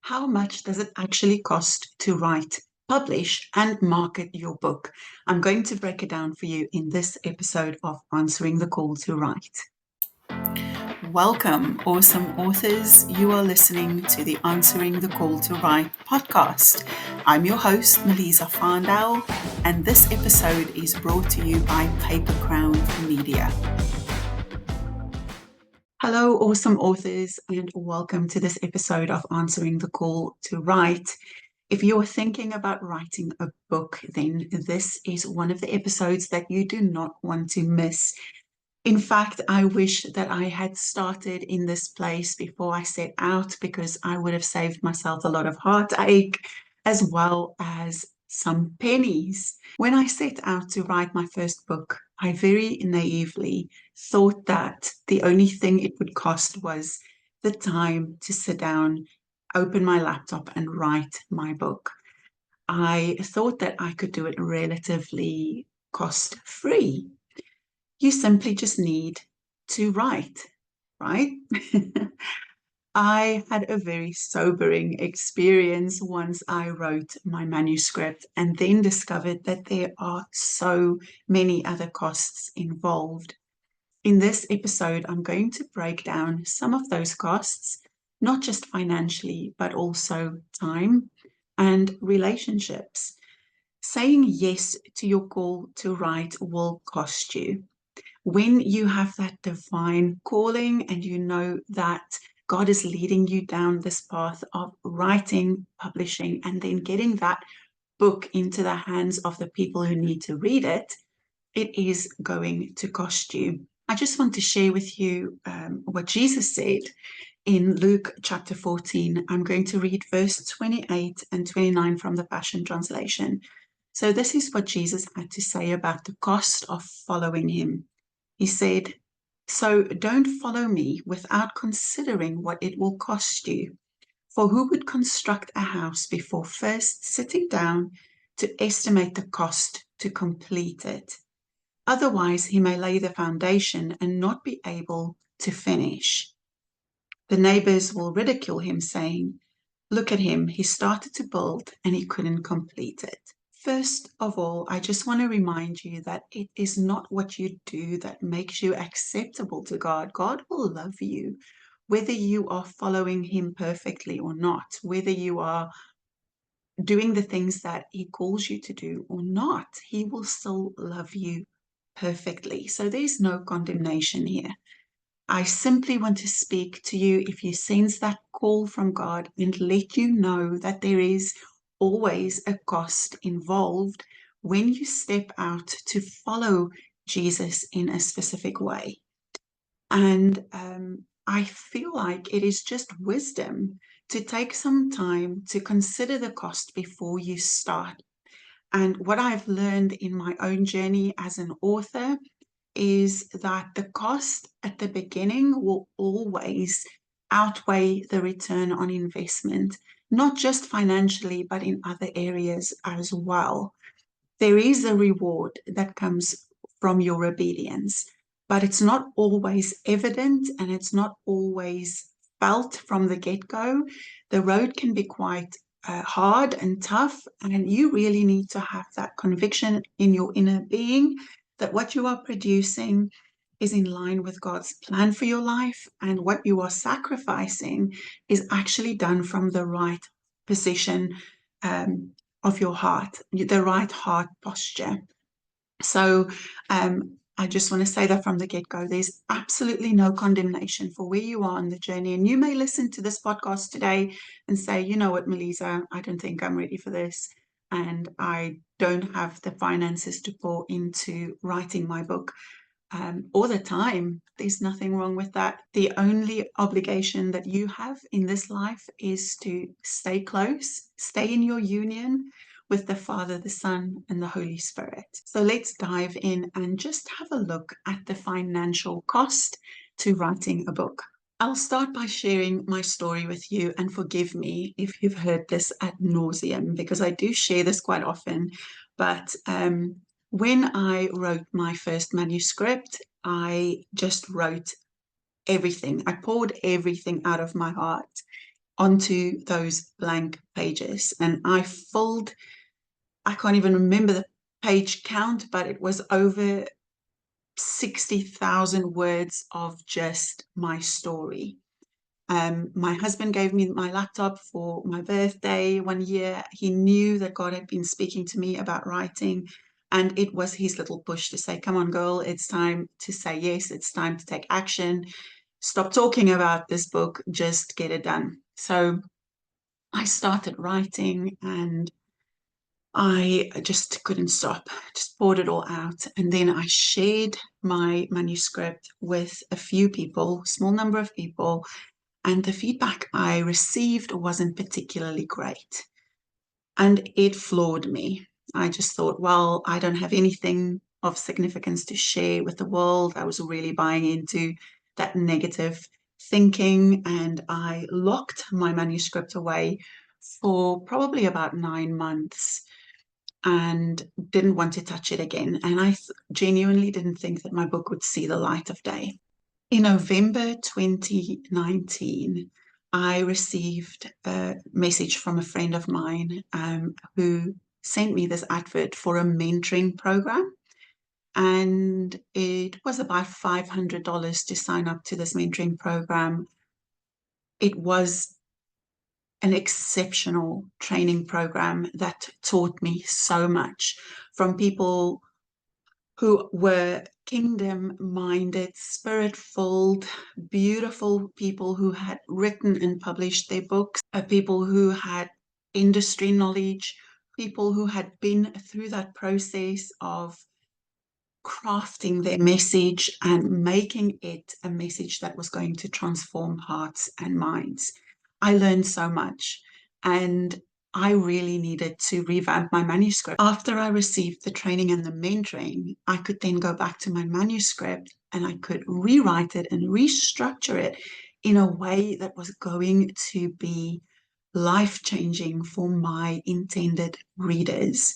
How much does it actually cost to write, publish, and market your book? I'm going to break it down for you in this episode of Answering the Call to Write. Welcome, awesome authors. You are listening to the Answering the Call to Write podcast. I'm your host, Melisa Farndale, and this episode is brought to you by Paper Crown Media. Hello, awesome authors, and welcome to this episode of Answering the Call to Write. If you're thinking about writing a book, then this is one of the episodes that you do not want to miss. In fact, I wish that I had started in this place before I set out, because I would have saved myself a lot of heartache as well as some pennies. When I set out to write my first book, I very naively thought that the only thing it would cost was the time to sit down, open my laptop, and write my book. I thought that I could do it relatively cost-free. You simply just need to write, right? I had a very sobering experience once I wrote my manuscript and then discovered that there are so many other costs involved. In this episode, I'm going to break down some of those costs, not just financially, but also time and relationships. Saying yes to your call to write will cost you. When you have that divine calling and you know that God is leading you down this path of writing, publishing, and then getting that book into the hands of the people who need to read it, it is going to cost you. I just want to share with you what Jesus said in Luke chapter 14. I'm going to read verse 28 and 29 from the Passion Translation. So this is what Jesus had to say about the cost of following him. He said, "So don't follow me without considering what it will cost you. For who would construct a house before first sitting down to estimate the cost to complete it? Otherwise, he may lay the foundation and not be able to finish. The neighbors will ridicule him, saying, 'Look at him, he started to build and he couldn't complete it.'" First of all, I just want to remind you that it is not what you do that makes you acceptable to God. God will love you, whether you are following him perfectly or not, whether you are doing the things that he calls you to do or not. He will still love you perfectly. So there's no condemnation here. I simply want to speak to you if you sense that call from God and let you know that there is always a cost involved when you step out to follow Jesus in a specific way. And I feel like it is just wisdom to take some time to consider the cost before you start. And what I've learned in my own journey as an author is that the cost at the beginning will always outweigh the return on investment, not just financially, but in other areas as well. There is a reward that comes from your obedience, but it's not always evident and it's not always felt from the get-go. The road can be quite hard and tough, and you really need to have that conviction in your inner being that what you are producing is in line with God's plan for your life, and what you are sacrificing is actually done from the right position of your heart, the right heart posture. So I just want to say that from the get-go, there's absolutely no condemnation for where you are on the journey. And you may listen to this podcast today and say, you know what, Melisa, I don't think I'm ready for this. And I don't have the finances to pour into writing my book or the time. There's nothing wrong with that. The only obligation that you have in this life is to stay close, stay in your union with the Father, the Son, and the Holy Spirit. So let's dive in and just have a look at the financial cost to writing a book. I'll start by sharing my story with you, and forgive me if you've heard this ad nauseum, because I do share this quite often. But when I wrote my first manuscript, I just wrote everything. I poured everything out of my heart onto those blank pages. And I can't even remember the page count, but it was over 60,000 words of just my story. My husband gave me my laptop for my birthday one year. He knew that God had been speaking to me about writing, and it was his little push to say, come on, girl, it's time to say yes. It's time to take action. Stop talking about this book, just get it done. So I started writing, and I just couldn't stop, just poured it all out. And then I shared my manuscript with a few people, small number of people, and the feedback I received wasn't particularly great. And it floored me. I just thought, well, I don't have anything of significance to share with the world. I was really buying into that negative thinking, and I locked my manuscript away for probably about 9 months and didn't want to touch it again. And I genuinely didn't think that my book would see the light of day. In November 2019, I received a message from a friend of mine who sent me this advert for a mentoring program. And it was about $500 to sign up to this mentoring program. It was an exceptional training program that taught me so much from people who were kingdom minded, spirit filled, beautiful people who had written and published their books, people who had industry knowledge, people who had been through that process of crafting their message and making it a message that was going to transform hearts and minds. I learned so much, and I really needed to revamp my manuscript. After I received the training and the mentoring, I could then go back to my manuscript and I could rewrite it and restructure it in a way that was going to be life-changing for my intended readers.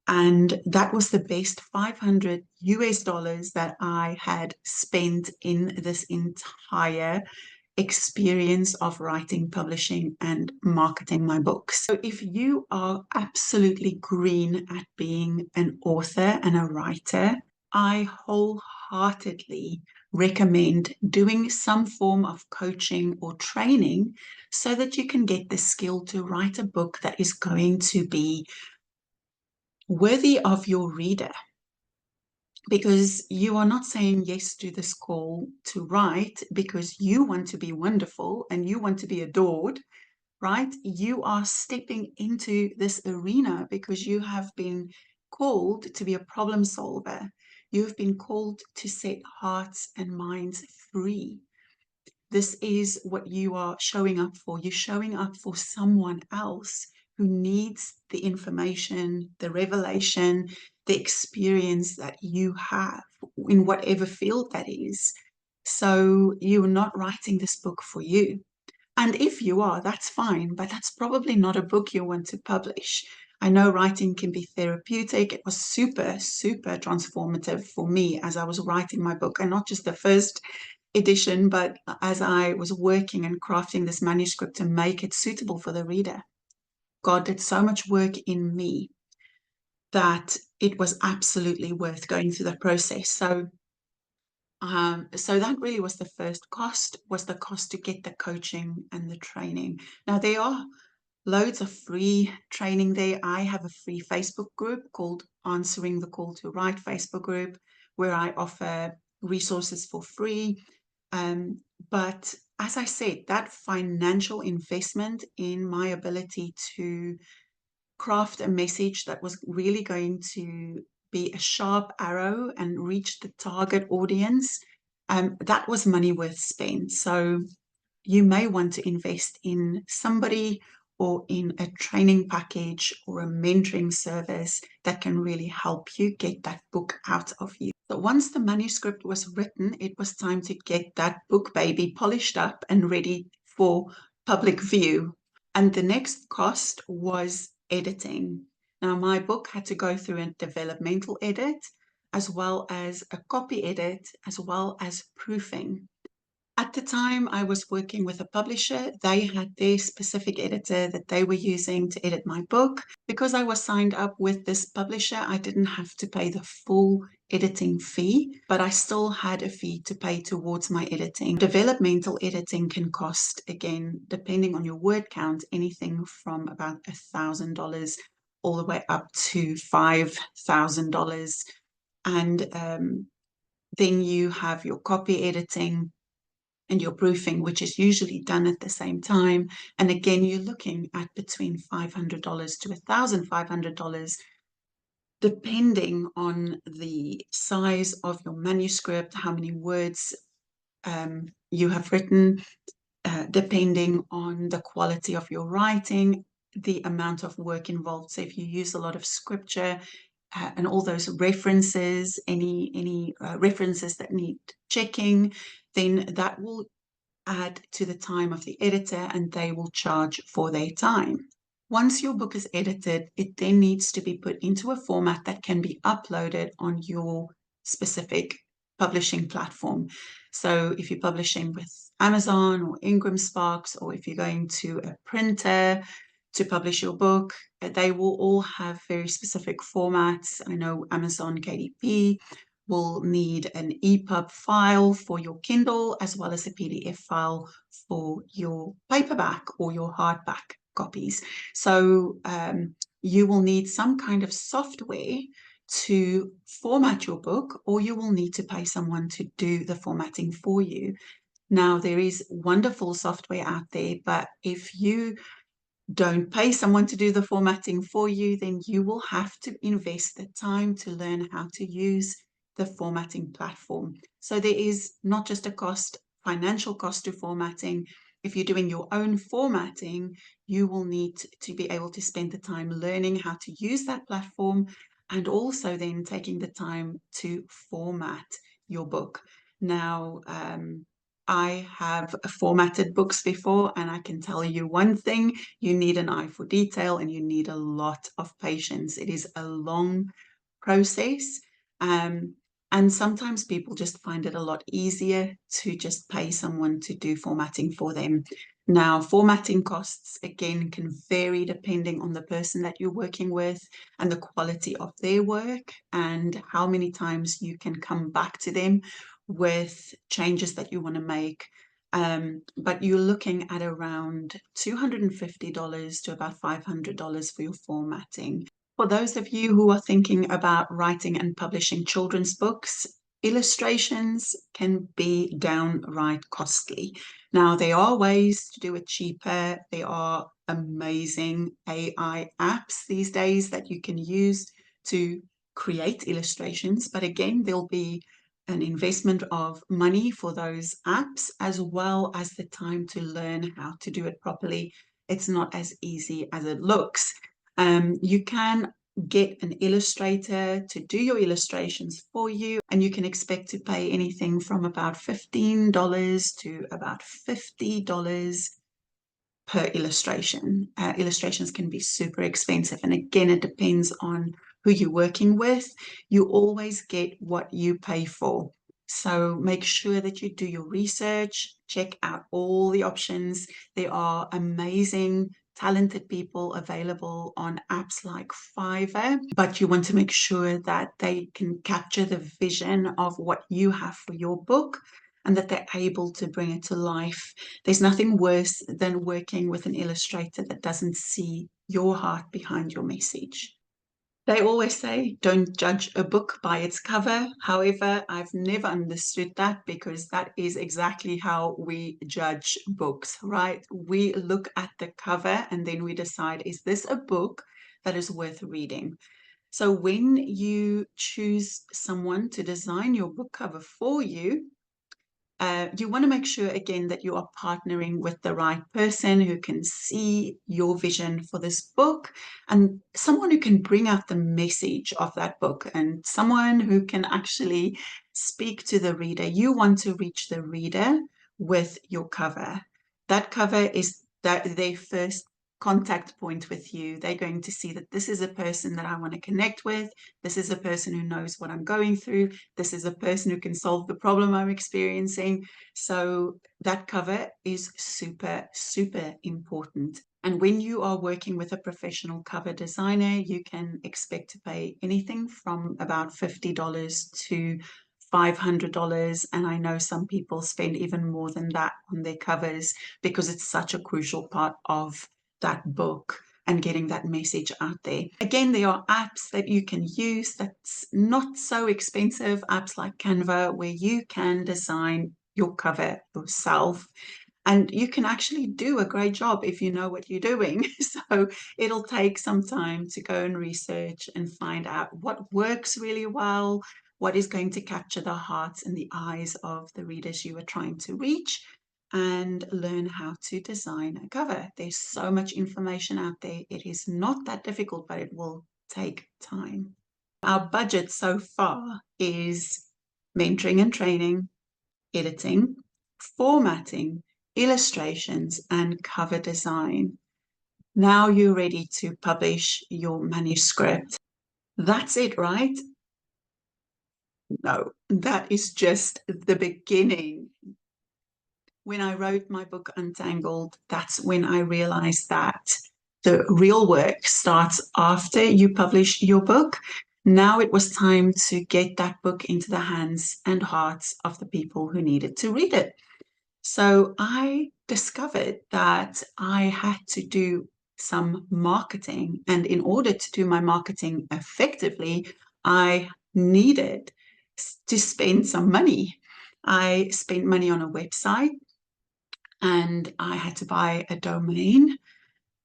And that was the best 500 US dollars that I had spent in this entire experience of writing, publishing, and marketing my books. So if you are absolutely green at being an author and a writer, I wholeheartedly recommend doing some form of coaching or training so that you can get the skill to write a book that is going to be worthy of your reader, because you are not saying yes to this call to write because you want to be wonderful and you want to be adored, right? You are stepping into this arena because you have been called to be a problem solver. You've been called to set hearts and minds free. This is what you are showing up for. You're showing up for someone else who needs the information, the revelation, the experience that you have in whatever field that is. So you're not writing this book for you. And if you are, that's fine, but that's probably not a book you want to publish. I know writing can be therapeutic. It was super, super transformative for me as I was writing my book, and not just the first edition, but as I was working and crafting this manuscript to make it suitable for the reader. God did so much work in me that it was absolutely worth going through that process. So that really was the first cost, was the cost to get the coaching and the training. Now, there are loads of free training there. I have a free Facebook group called Answering the Call to Write Facebook group, where I offer resources for free. But as I said, that financial investment in my ability to craft a message that was really going to be a sharp arrow and reach the target audience, that was money worth spent. So you may want to invest in somebody or in a training package or a mentoring service that can really help you get that book out of you. So once the manuscript was written, it was time to get that book baby polished up and ready for public view. And the next cost was editing. Now, my book had to go through a developmental edit, as well as a copy edit, as well as proofing. At the time, I was working with a publisher. They had their specific editor that they were using to edit my book. Because I was signed up with this publisher, I didn't have to pay the full editing fee, but I still had a fee to pay towards my editing. Developmental editing can cost, again, depending on your word count, anything from about $1,000 all the way up to $5,000. And then you have your copy editing and your proofing, which is usually done at the same time. And again, you're looking at between $500 to $1,500, depending on the size of your manuscript, how many words you have written, depending on the quality of your writing, the amount of work involved. So if you use a lot of scripture, and all those references, any references that need checking, then that will add to the time of the editor and they will charge for their time. Once your book is edited, it then needs to be put into a format that can be uploaded on your specific publishing platform. So if you're publishing with Amazon or Ingram Sparks, or if you're going to a printer to publish your book, they will all have very specific formats. I know Amazon KDP will need an EPUB file for your Kindle as well as a PDF file for your paperback or your hardback copies. So you will need some kind of software to format your book, or you will need to pay someone to do the formatting for you. Now, there is wonderful software out there, but if you don't pay someone to do the formatting for you, then you will have to invest the time to learn how to use the formatting platform. So there is not just a cost, financial cost to formatting. If you're doing your own formatting, you will need to be able to spend the time learning how to use that platform and also then taking the time to format your book. Now, I have formatted books before, and I can tell you one thing: you need an eye for detail and you need a lot of patience. It is a long process. And sometimes people just find it a lot easier to just pay someone to do formatting for them. Now, formatting costs, again, can vary depending on the person that you're working with and the quality of their work and how many times you can come back to them with changes that you want to make. But you're looking at around $250 to about $500 for your formatting. For those of you who are thinking about writing and publishing children's books, illustrations can be downright costly. Now, there are ways to do it cheaper. There are amazing AI apps these days that you can use to create illustrations, but again, there'll be an investment of money for those apps as well as the time to learn how to do it properly. It's not as easy as it looks. You can get an illustrator to do your illustrations for you, and you can expect to pay anything from about $15 to about $50 per illustration. Illustrations can be super expensive, and again, it depends on who you're working with. You always get what you pay for. So make sure that you do your research, check out all the options. There are amazing, talented people available on apps like Fiverr, but you want to make sure that they can capture the vision of what you have for your book and that they're able to bring it to life. There's nothing worse than working with an illustrator that doesn't see your heart behind your message. They always say, don't judge a book by its cover. However, I've never understood that, because that is exactly how we judge books, right? We look at the cover and then we decide, is this a book that is worth reading? So when you choose someone to design your book cover for you, you want to make sure, again, that you are partnering with the right person who can see your vision for this book and someone who can bring out the message of that book and someone who can actually speak to the reader. You want to reach the reader with your cover. That cover is their first contact point with you. They're going to see that this is a person that I want to connect with. This is a person who knows what I'm going through. This is a person who can solve the problem I'm experiencing. So that cover is super, super important. And when you are working with a professional cover designer, you can expect to pay anything from about $50 to $500. And I know some people spend even more than that on their covers because it's such a crucial part of that book and getting that message out there. Again, there are apps that you can use that's not so expensive, apps like Canva, where you can design your cover yourself. And you can actually do a great job if you know what you're doing. So it'll take some time to go and research and find out what works really well, what is going to capture the hearts and the eyes of the readers you are trying to reach, and learn how to design a cover. There's so much information out there. It is not that difficult, but it will take time. Our budget so far is mentoring and training, editing, formatting, illustrations, and cover design. Now you're ready to publish your manuscript. That's it, right? No, that is just the beginning. When I wrote my book Untangled, that's when I realized that the real work starts after you publish your book. Now it was time to get that book into the hands and hearts of the people who needed to read it. So I discovered that I had to do some marketing. And in order to do my marketing effectively, I needed to spend some money. I spent money on a website and I had to buy a domain.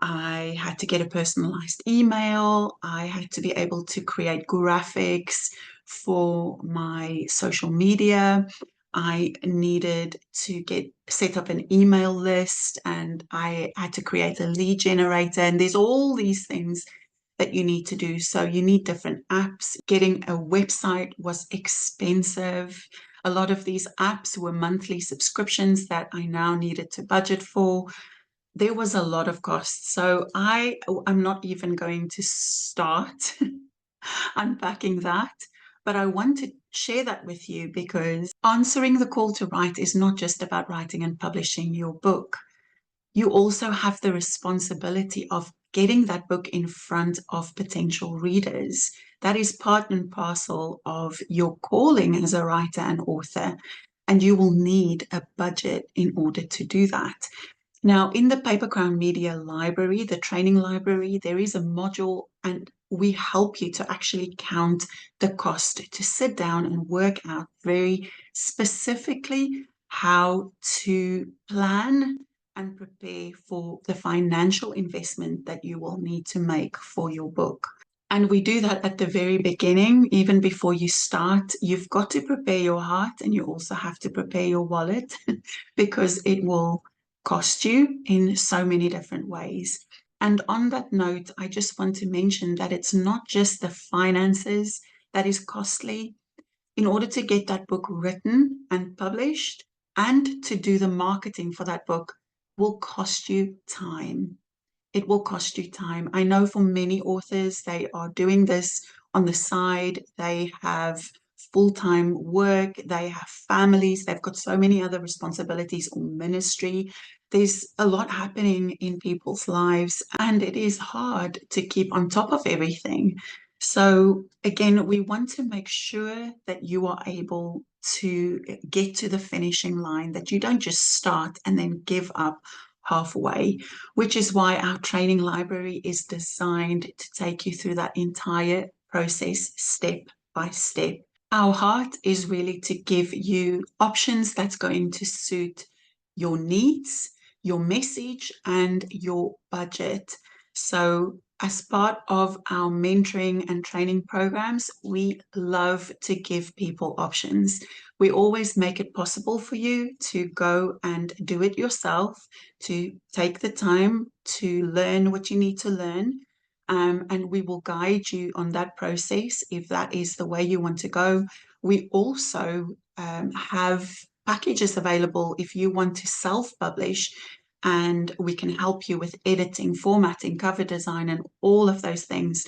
I had to get a personalized email. I had to be able to create graphics for my social media. I needed to get set up an email list and I had to create a lead generator. And there's all these things that you need to do. So you need different apps. Getting a website was expensive. A lot of these apps were monthly subscriptions that I now needed to budget for. There was a lot of costs. So I'm not even going to start unpacking that, but I want to share that with you because answering the call to write is not just about writing and publishing your book. You also have the responsibility of getting that book in front of potential readers. That is part and parcel of your calling as a writer and author, and you will need a budget in order to do that. Now, in the Paper Crown Media Library, the training library, there is a module and we help you to actually count the cost, to sit down and work out very specifically how to plan and prepare for the financial investment that you will need to make for your book. And we do that at the very beginning, even before you start. You've got to prepare your heart and you also have to prepare your wallet because it will cost you in so many different ways. And on that note, I just want to mention that it's not just the finances that is costly. In order to get that book written and published and to do the marketing for that book will cost you time. It will cost you time. I know for many authors, they are doing this on the side. They have full-time work, they have families, they've got so many other responsibilities or ministry. There's a lot happening in people's lives, and it is hard to keep on top of everything. So again, we want to make sure that you are able to get to the finishing line, that you don't just start and then give up halfway, which is why our training library is designed to take you through that entire process step by step. Our heart is really to give you options that's going to suit your needs, your message, and your budget. So as part of our mentoring and training programs, we love to give people options. We always make it possible for you to go and do it yourself, to take the time to learn what you need to learn. And we will guide you on that process if that is the way you want to go. We also have packages available if you want to self-publish. and we can help you with editing, formatting, cover design, and all of those things.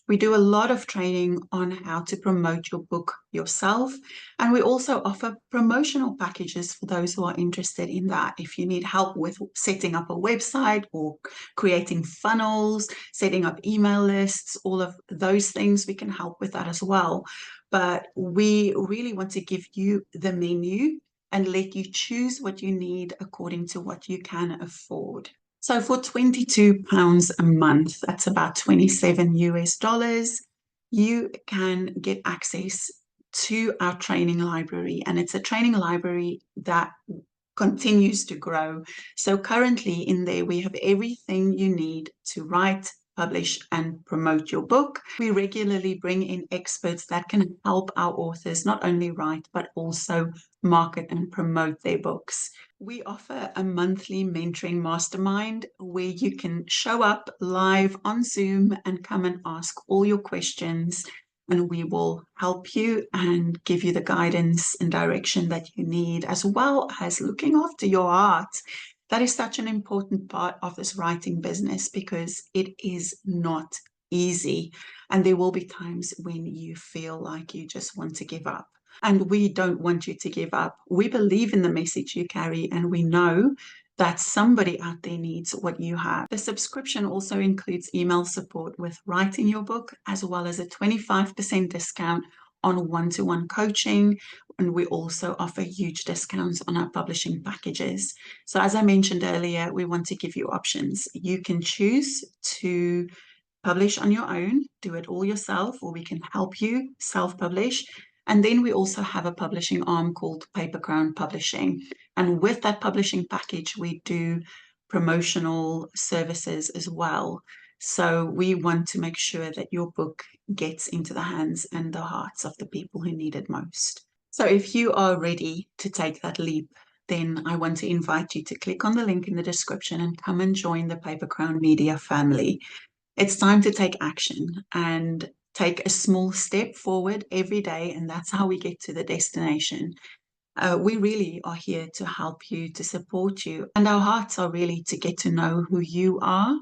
We do a lot of training on how to promote your book yourself, and we also offer promotional packages for those who are interested in that. If you need help with setting up a website or creating funnels, setting up email lists, all of those things, we can help with that as well. But we really want to give you the menu and let you choose what you need according to what you can afford. So for £22 a month, that's about 27 US dollars, you can get access to our training library. And it's a training library that continues to grow. So currently in there, we have everything you need to write, publish, and promote your book. We regularly bring in experts that can help our authors not only write, but also market and promote their books. We offer a monthly mentoring mastermind where you can show up live on Zoom and come and ask all your questions, and we will help you and give you the guidance and direction that you need, as well as looking after your art. That is such an important part of this writing business because it is not easy. And there will be times when you feel like you just want to give up. And we don't want you to give up. We believe in the message you carry, and we know that somebody out there needs what you have. The subscription also includes email support with writing your book, as well as a 25% discount on one-to-one coaching. And we also offer huge discounts on our publishing packages. So as I mentioned earlier, we want to give you options. You can choose to publish on your own, do it all yourself, or we can help you self-publish. And then we also have a publishing arm called Paper Crown Publishing. And with that publishing package, we do promotional services as well. So we want to make sure that your book gets into the hands and the hearts of the people who need it most. So if you are ready to take that leap, then I want to invite you to click on the link in the description and come and join the Paper Crown Media family. It's time to take action and take a small step forward every day, and that's how we get to the destination. We really are here to help you, to support you, and our hearts are really to get to know who you are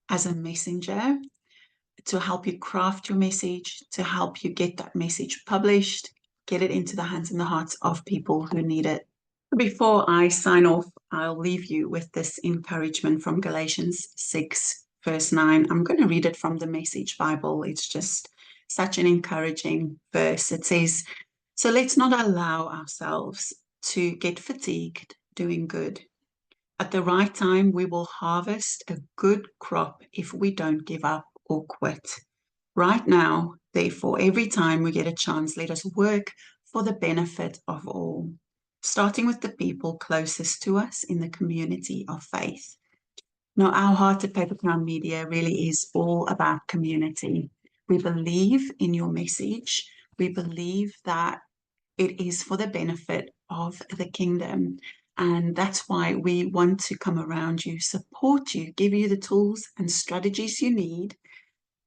as a messenger, to help you craft your message, to help you get that message published, get it into the hands and the hearts of people who need it. Before I sign off, I'll leave you with this encouragement from Galatians 6, verse 9. I'm going to read it from the Message Bible. It's just such an encouraging verse. It says, "So let's not allow ourselves to get fatigued doing good. At the right time, we will harvest a good crop if we don't give up or quit. Right now, therefore, every time we get a chance, let us work for the benefit of all, starting with the people closest to us in the community of faith." Now, our heart at Paper Crown Media really is all about community. We believe in your message. We believe that it is for the benefit of the kingdom. And that's why we want to come around you, support you, give you the tools and strategies you need,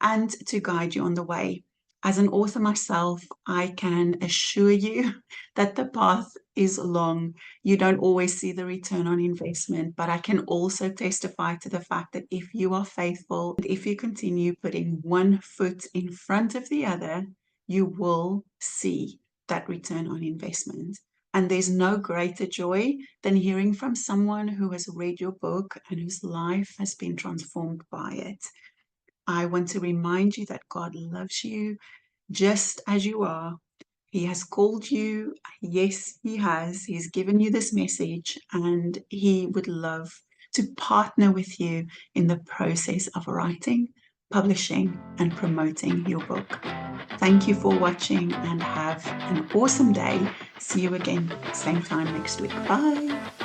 and to guide you on the way. As an author myself, I can assure you that the path is long. You don't always see the return on investment, but I can also testify to the fact that if you are faithful, and if you continue putting one foot in front of the other, you will see that return on investment. And there's no greater joy than hearing from someone who has read your book and whose life has been transformed by it. I want to remind you that God loves you just as you are. He has called you. Yes, He has. He's given you this message, and He would love to partner with you in the process of writing, publishing, and promoting your book. Thank you for watching and have an awesome day. See you again, same time next week. Bye.